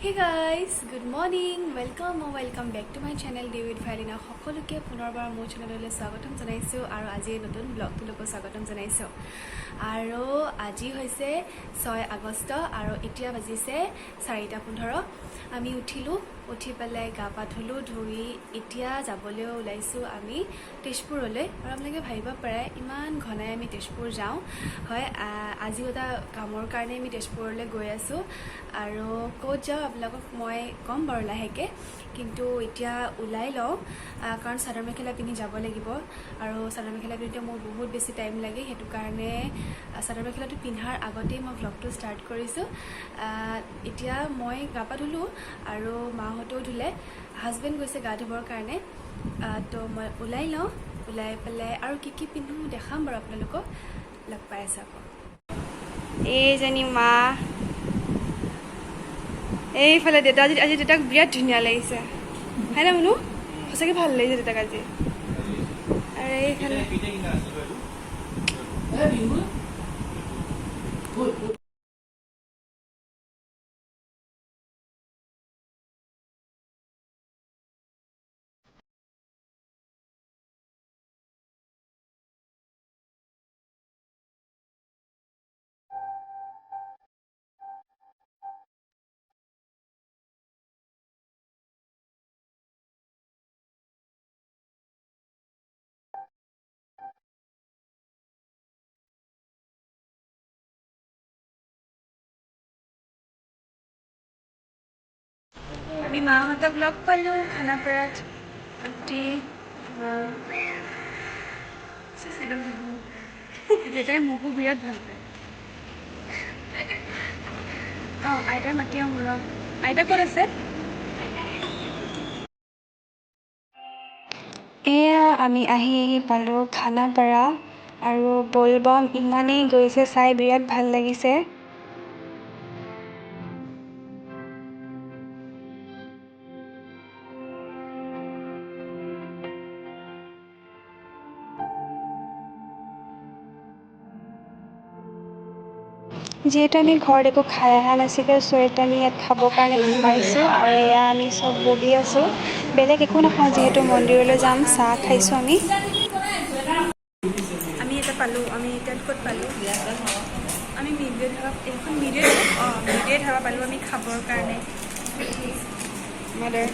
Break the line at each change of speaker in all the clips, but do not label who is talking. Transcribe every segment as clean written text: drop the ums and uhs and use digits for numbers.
Hey guys, good morning. Welcome back to my channel David Valina. সকলোকে পুনৰবাৰ মোৰ চেনেললৈ স্বাগতম জনাইছো আৰু আজি নতুন ব্লগটোলৈকো স্বাগতম জনাইছো। আৰু আজি হৈছে 6 আগষ্ট আৰু এতিয়া বাজিছে 4:15। আমি উঠি পেলাই গা পা ধুই এতিয়া যাবলৈ ওলাইছো আমি তেজপুৰলৈ। আৰু আপোনালোকে ভাবিব পাৰে ইমান ঘনাই আমি তেজপুৰ যাওঁ। হয়, আজি এটা কামৰ কাৰণে আমি তেজপুৰলৈ গৈ আছো আৰু ক'ত যাওঁ আপোনালোকক মই ক'ম বাৰু লাহেকৈ, কিন্তু এতিয়া ওলাই লওঁ কাৰণ চাদৰ মেখেলা পিন্ধি যাব লাগিব আৰু চাদৰ মেখেলা পিন্ধোতে মোৰ বহুত বেছি টাইম লাগে। সেইটো কাৰণে চাদৰ মেখেলাটো পিন্ধাৰ আগতেই মই ভ্লগটো ষ্টাৰ্ট কৰিছোঁ। এতিয়া মই গা পা ধুলোঁ আৰু মাহঁতেও ধুলে, হাজবেণ্ড গৈছে গা ধুবৰ কাৰণে। তো মই ওলাই লওঁ, ওলাই পেলাই আৰু কি পিন্ধো দেখাম বাৰু আপোনালোকক। লগ পাই আছোঁ আকৌ। এইজনী মা, এইফালে দেউতা। আজি দেউতাক বিৰাট ধুনীয়া লাগিছে, হয়নে মুনু? সঁচাকৈ ভাল লাগিছে দেউতাক আজি। আৰু এইফালে আমি মাহঁতক লগ পালোঁ খানাপাৰাত। দেউতাই মোকো বিৰাট ভাল পায়। আইতাৰ মাতি আহোঁ ৰ। আইতা ক'ত আছে? এয়া আমি আহি পালোঁ খানাপাৰা আৰু বলবম ইমানেই গৈছে, চাই বিৰাট ভাল লাগিছে। যিহেতু আমি ঘৰত একো খাই অহা নাছিলোঁ, চ' আমি ইয়াত খাবৰ কাৰণে সোমাইছোঁ আৰু এয়া আমি চব বহি আছোঁ। বেলেগ একো নাখাওঁ যিহেতু মন্দিৰলৈ যাম। চাহ খাইছোঁ আমি এতিয়া পালোঁ। আমি এতিয়া ক'ত পালোঁ? আমি মিডিয়ে ধাবা পালোঁ আমি খাবৰ কাৰণে। মাদাৰ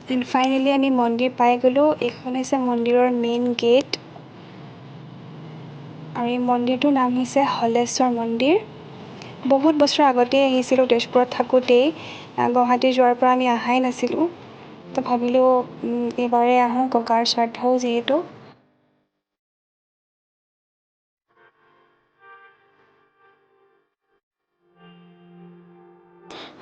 দেন ফাইনেলি আমি মন্দিৰ পাই গ'লোঁ। এইখন হৈছে মন্দিৰৰ মেইন গেট আৰু এই মন্দিৰটোৰ নাম হৈছে হলেশ্বৰ মন্দিৰ। বহুত বছৰ আগতেই আহিছিলোঁ তেজপুৰত থাকোঁতেই। গুৱাহাটী যোৱাৰ পৰা আমি অহাই নাছিলোঁ, তো ভাবিলোঁ এইবাৰেই আহোঁ, ককাৰ শ্ৰাদ্ধও যিহেতু।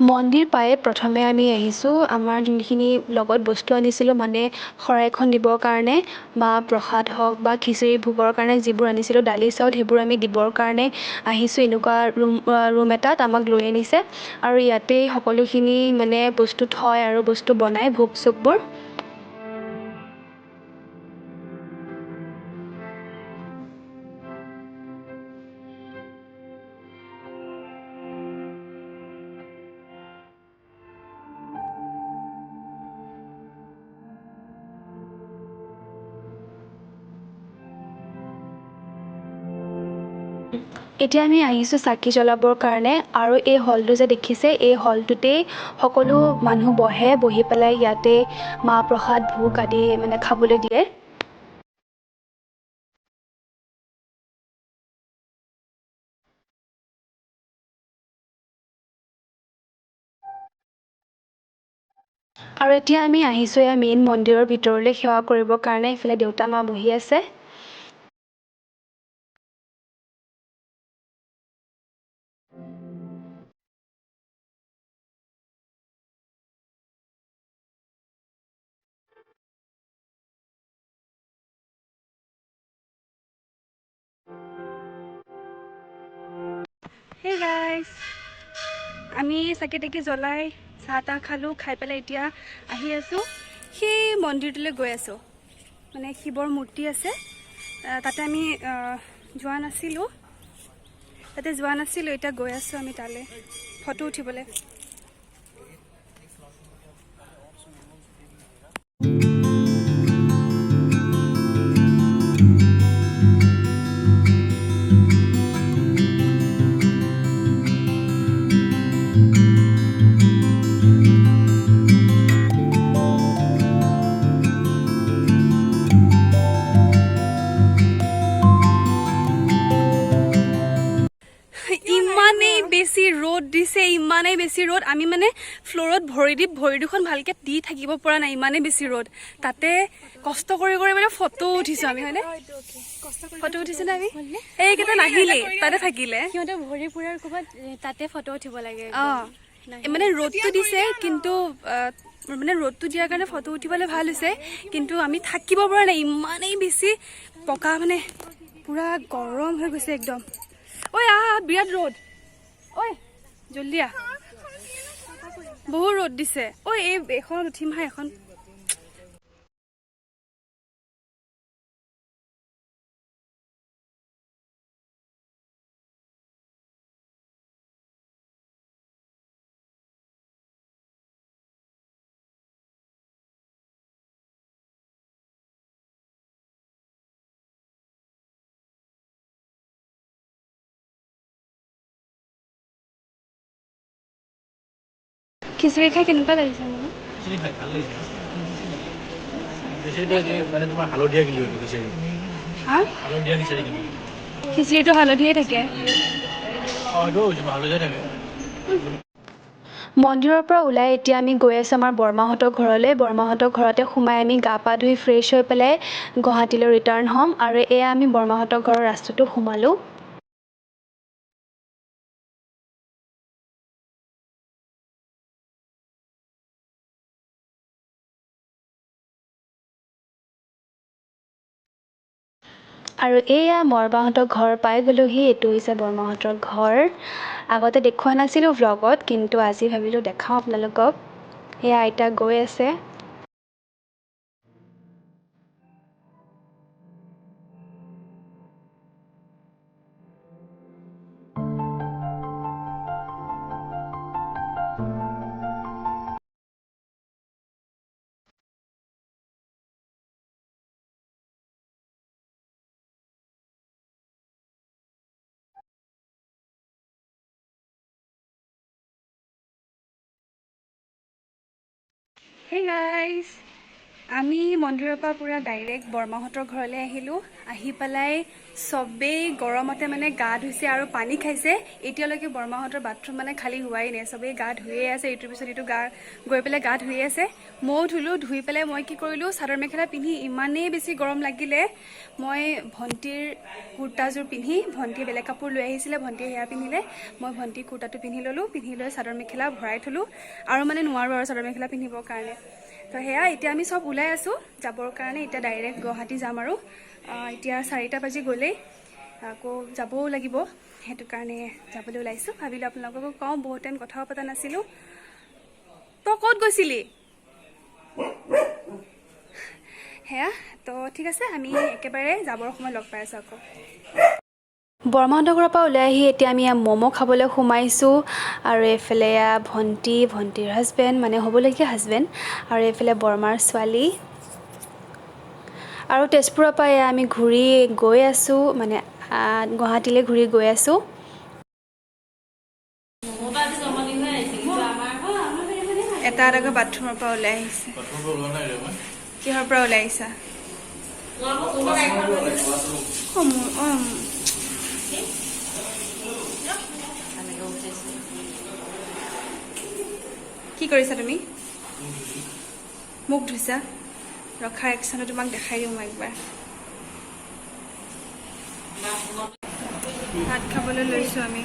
মন্দিৰ পাই প্ৰথমে আমি আহিছোঁ, আমাৰ যোনখিনি লগত বস্তু আনিছিলোঁ, মানে শৰাইখন দিবৰ কাৰণে বা প্ৰসাদ হওক বা খিচিৰি ভোগৰ কাৰণে যিবোৰ আনিছিলোঁ, দালি চাউল, সেইবোৰ আমি দিবৰ কাৰণে আহিছোঁ। এনেকুৱা ৰুম এটাত আমাক লৈ আনিছে আৰু ইয়াতেই সকলোখিনি মানে বস্তু থয় আৰু বস্তু বনাই ভোগ চোগবোৰ। এতিয়া আমি আহিছোঁ চাকি জ্বলাবৰ কাৰণে আৰু এই হলটো যে দেখিছে, এই হলটোতেই সকলো মানুহ বহি পেলাই ইয়াতে মাহ প্ৰসাদ ভোগ আদি মানে খাবলৈ দিয়ে। আৰু এতিয়া আমি আহিছোঁ এয়া মেইন মন্দিৰৰ ভিতৰলৈ সেৱা কৰিবৰ কাৰণে। এইফালে দেউতা মা বহি আছে। Hey guys! আমি চাকি তাকি জ্বলাই চাহ তাহ খালোঁ, খাই পেলাই এতিয়া আহি আছোঁ সেই মন্দিৰটোলৈ গৈ আছোঁ। মানে শিৱৰ মূৰ্তি আছে তাতে আমি যোৱা নাছিলোঁ, এতিয়া গৈ আছোঁ আমি তালৈ ফটো উঠিবলৈ। ইমানেই বেছি ৰ'দ দিছে, ইমানেই বেছি ৰ'দ, আমি মানে ফ্ল'ৰত ভৰি দুখন ভালকৈ দি থাকিব পৰা নাই, ইমানেই বেছি ৰ'দ। তাতে কষ্ট কৰি মানে ফটো উঠিছোঁ আমি, হয়নে? ফটো উঠিছোঁ নে আমি? এইকেইটা নাহিলেই, তাতে থাকিলে
সিহঁতে ভৰি ফুৰাৰ ক'ৰবাত তাতে ফটো উঠিব লাগে।
অঁ মানে ৰ'দটো দিছে, কিন্তু মানে ৰ'দটো দিয়াৰ কাৰণে ফটো উঠিবলৈ ভাল হৈছে, কিন্তু আমি থাকিব পৰা নাই, ইমানেই বেছি পকা মানে পূৰা গৰম হৈ গৈছে একদম। ঐ বিৰাট ৰ'দ, ঐ জল্দি আহ, বহুত ৰ'দ দিছে। ঐ এইখনত উঠিম হা, এখন খিচিৰি খাই কেনেকুৱা লাগিছে মানে? খিচিৰিটো হালধিয়ে থাকে। মন্দিৰৰ পৰা ওলাই এতিয়া আমি গৈ আছোঁ আমাৰ বৰমাহঁতৰ ঘৰলৈ। বৰমাহঁতৰ ঘৰতে সোমাই আমি গা পা ধুই ফ্ৰেছ হৈ পেলাই গুৱাহাটীলৈ ৰিটাৰ্ণ হ'ম। আৰু এয়া আমি বৰমাহঁতৰ ঘৰৰ ৰাস্তাটো সোমালোঁ। আৰু এয়া বৰমাহঁতৰ ঘৰ পাই গ'লোহি। এইটো হৈছে বৰমাহঁতৰ ঘৰ। আগতে দেখুওৱা নাছিলোঁ ভ্লগত, কিন্তু আজি ভাবিলোঁ দেখাওঁ আপোনালোকক। এয়া আইতা গৈ আছে। Hey guys! আমি মন্দিৰৰ পৰা পূৰা ডাইৰেক্ট বৰমাহঁতৰ ঘৰলৈ আহিলোঁ। আহি পেলাই চবেই গৰমতে মানে গা ধুইছে আৰু পানী খাইছে। এতিয়ালৈকে বৰমাহঁতৰ বাথৰুম মানে খালী হোৱাই নাই, চবেই গা ধুয়ে আছে, ইটোৰ পিছত ইটো গৈ পেলাই গা ধুয়ে আছে। ময়ো ধুলোঁ, ধুই পেলাই মই কি কৰিলোঁ, চাদৰ মেখেলা পিন্ধি ইমানেই বেছি গৰম লাগিলে, মই ভণ্টিৰ কুৰ্তাযোৰ পিন্ধি, ভণ্টিয়ে বেলেগ কাপোৰ লৈ আহিছিলে, ভণ্টিয়ে সেয়া পিন্ধিলে, মই ভণ্টিৰ কুৰ্তাটো পিন্ধি ল'লোঁ, পিন্ধি লৈ চাদৰ মেখেলা ভৰাই থ'লোঁ। আৰু মানে নোৱাৰোঁ আৰু চাদৰ মেখেলা পিন্ধিবৰ কাৰণে। তো সেয়া এতিয়া আমি চব ওলাই আছোঁ যাবৰ কাৰণে। এতিয়া ডাইৰেক্ট গুৱাহাটী যাম আৰু এতিয়া 4টা বাজি গ'লেই, আকৌ যাবও লাগিব, সেইটো কাৰণে যাবলৈ ওলাইছোঁ। ভাবিলোঁ আপোনালোককো কওঁ, বহুত টাইম কথাও পতা নাছিলোঁ। তই ক'ত গৈছিলি? সেয়া তো ঠিক আছে, আমি একেবাৰে যাবৰ সময় লগ পাই আছোঁ আকৌ। বৰমাহঁতৰ ঘৰৰ পৰা ওলাই আহি এতিয়া আমি ম'ম' খাবলৈ সোমাইছোঁ। আৰু এইফালে ভণ্টিৰ হাজবেণ্ড, মানে হ'বলগীয়া হাজবেণ্ড, আৰু এইফালে বৰমাৰ ছোৱালী। আৰু তেজপুৰৰ পৰা আমি ঘূৰি গৈ আছোঁ, মানে গুৱাহাটীলৈ ঘূৰি গৈ আছোঁ। এটা এটাকৈ বাথৰুমৰ পৰা ওলাই আহিছে। কিহৰ পৰা ওলাই আহিছা? কি কৰিছা তুমি? মুখ ধুইছা? ৰখা একচনো তোমাক দেখাই দিওঁ মই একবাৰ। ভাত খাবলৈ লৈছোঁ আমি।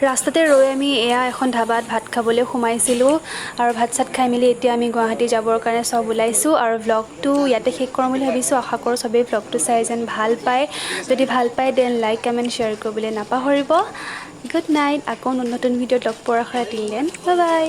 ৰাস্তাতে ৰৈ আমি এয়া এখন ধাবাত ভাত খাবলৈ সোমাইছিলোঁ আৰু ভাত চাত খাই মেলি এতিয়া আমি গুৱাহাটী যাবৰ কাৰণে চব ওলাইছোঁ আৰু ভ্লগটো ইয়াতে শেষ কৰিম বুলি ভাবিছোঁ। আশা কৰোঁ চবেই ভ্লগটো চাই যেন ভাল পায়। যদি ভাল পায় দেন লাইক কমেণ্ট শ্বেয়াৰ কৰিবলৈ নাপাহৰিব। Good night. আকৌ নতুন ভিডিঅ'ত লগ পোৱাৰ আশা ৰাখিলে। Bye bye.